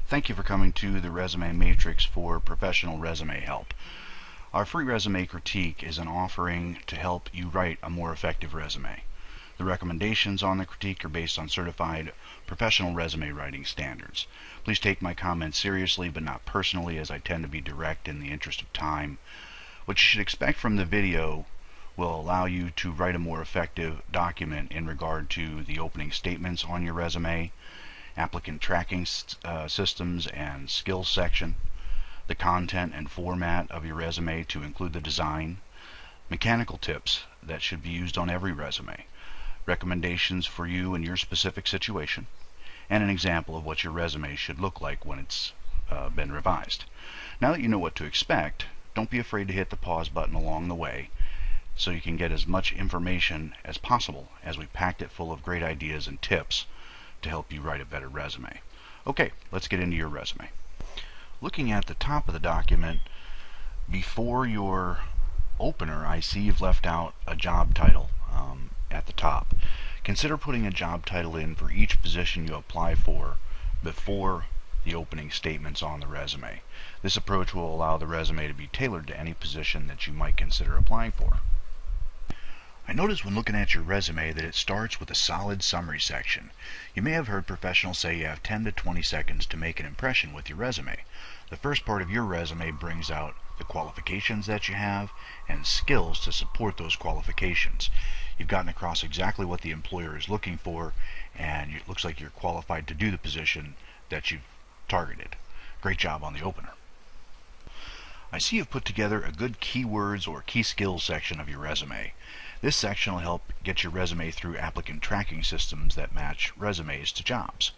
Thank you for coming to the Resume Matrix for professional resume help. Our free resume critique is an offering to help you write a more effective resume. The recommendations on the critique are based on certified professional resume writing standards. Please take my comments seriously but not personally, as I tend to be direct in the interest of time. What you should expect from the video will allow you to write a more effective document in regard to the opening statements on your resume, applicant tracking systems and skills section, the content and format of your resume to include the design, mechanical tips that should be used on every resume, recommendations for you in your specific situation, and an example of what your resume should look like when it's been revised. Now that you know what to expect, don't be afraid to hit the pause button along the way so you can get as much information as possible as we packed it full of great ideas and tips to help you write a better resume. Okay, let's get into your resume. Looking at the top of the document, before your opener, I see you've left out a job title at the top. Consider putting a job title in for each position you apply for before the opening statements on the resume. This approach will allow the resume to be tailored to any position that you might consider applying for. I noticed when looking at your resume that it starts with a solid summary section. You may have heard professionals say you have 10 to 20 seconds to make an impression with your resume. The first part of your resume brings out the qualifications that you have and skills to support those qualifications. You've gotten across exactly what the employer is looking for, and it looks like you're qualified to do the position that you've targeted. Great job on the opener. I see you've put together a good keywords or key skills section of your resume. This section will help get your resume through applicant tracking systems that match resumes to jobs.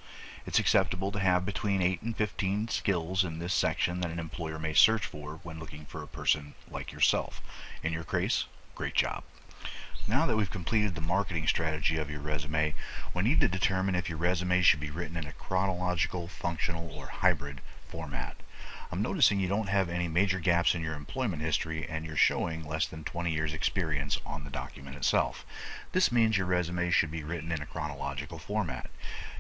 It's acceptable to have between 8 and 15 skills in this section that an employer may search for when looking for a person like yourself. In your case, great job. Now that we've completed the marketing strategy of your resume, we need to determine if your resume should be written in a chronological, functional, or hybrid format. I'm noticing you don't have any major gaps in your employment history, and you're showing less than 20 years experience on the document itself. This means your resume should be written in a chronological format.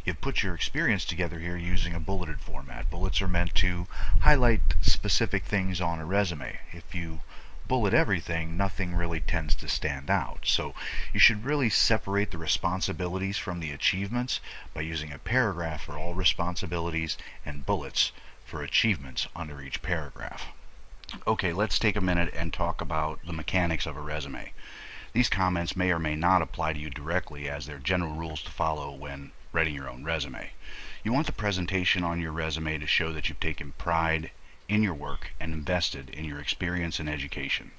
You've put your experience together here using a bulleted format. Bullets are meant to highlight specific things on a resume. If you bullet everything, nothing really tends to stand out. So you should really separate the responsibilities from the achievements by using a paragraph for all responsibilities and bullets for achievements under each paragraph. Okay, let's take a minute and talk about the mechanics of a resume. These comments may or may not apply to you directly, as they're general rules to follow when writing your own resume. You want the presentation on your resume to show that you've taken pride in your work and invested in your experience and education.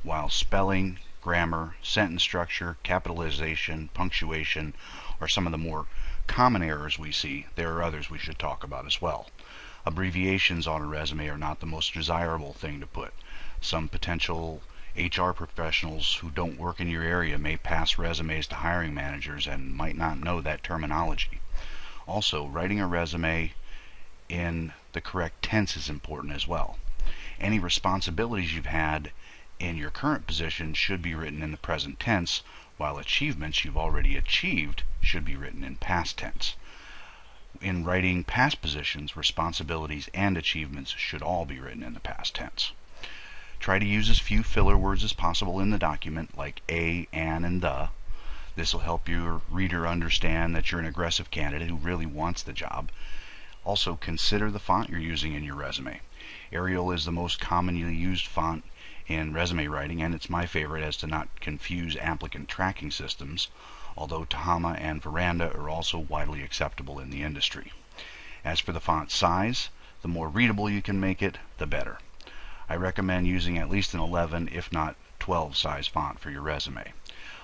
While spelling, grammar, sentence structure, capitalization, punctuation are some of the more common errors we see, there are others we should talk about as well. Abbreviations on a resume are not the most desirable thing to put. Some potential HR professionals who don't work in your area may pass resumes to hiring managers and might not know that terminology. Also, writing a resume in the correct tense is important as well. Any responsibilities you've had in your current position should be written in the present tense, while achievements you've already achieved should be written in past tense. In writing past positions, responsibilities and achievements should all be written in the past tense. Try to use as few filler words as possible in the document, like a, an, and the. This will help your reader understand that you're an aggressive candidate who really wants the job. Also, consider the font you're using in your resume. Arial is the most commonly used font in resume writing, and it's my favorite as to not confuse applicant tracking systems, although Tahama and Veranda are also widely acceptable in the industry. As for the font size, the more readable you can make it, the better. I recommend using at least an 11, if not 12 size font for your resume.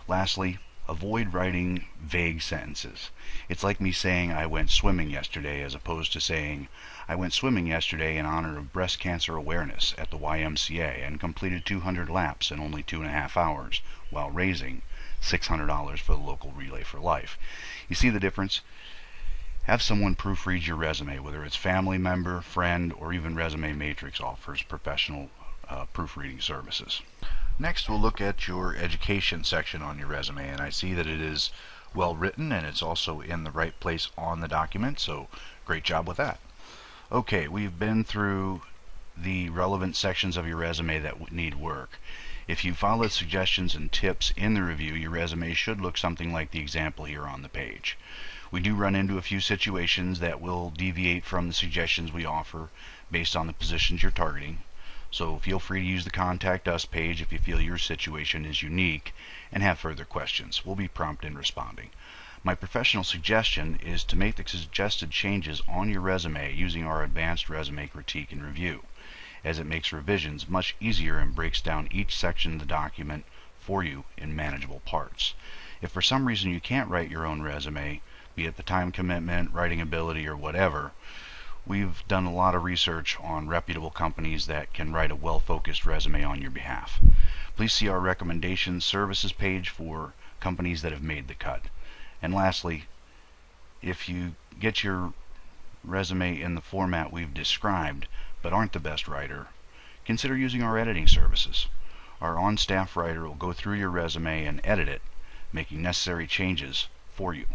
Lastly, avoid writing vague sentences. It's like me saying I went swimming yesterday as opposed to saying I went swimming yesterday in honor of breast cancer awareness at the YMCA and completed 200 laps in only 2.5 hours while raising $600 for the local Relay for Life. You see the difference? Have someone proofread your resume, whether it's family member, friend, or even Resume Matrix offers professional proofreading services. Next, we'll look at your education section on your resume, and I see that it is well written and it's also in the right place on the document, so great job with that. Okay, we've been through the relevant sections of your resume that need work. If you follow the suggestions and tips in the review, your resume should look something like the example here on the page. We do run into a few situations that will deviate from the suggestions we offer based on the positions you're targeting. So feel free to use the Contact Us page if you feel your situation is unique and have further questions. We'll be prompt in responding. My professional suggestion is to make the suggested changes on your resume using our advanced resume critique and review, as it makes revisions much easier and breaks down each section of the document for you in manageable parts. If for some reason you can't write your own resume, be it the time commitment, writing ability, or whatever, we've done a lot of research on reputable companies that can write a well-focused resume on your behalf. Please see our recommendations services page for companies that have made the cut. And lastly, if you get your resume in the format we've described but aren't the best writer, consider using our editing services. Our on-staff writer will go through your resume and edit it, making necessary changes for you.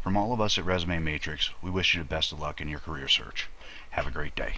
From all of us at Resume Matrix, we wish you the best of luck in your career search. Have a great day.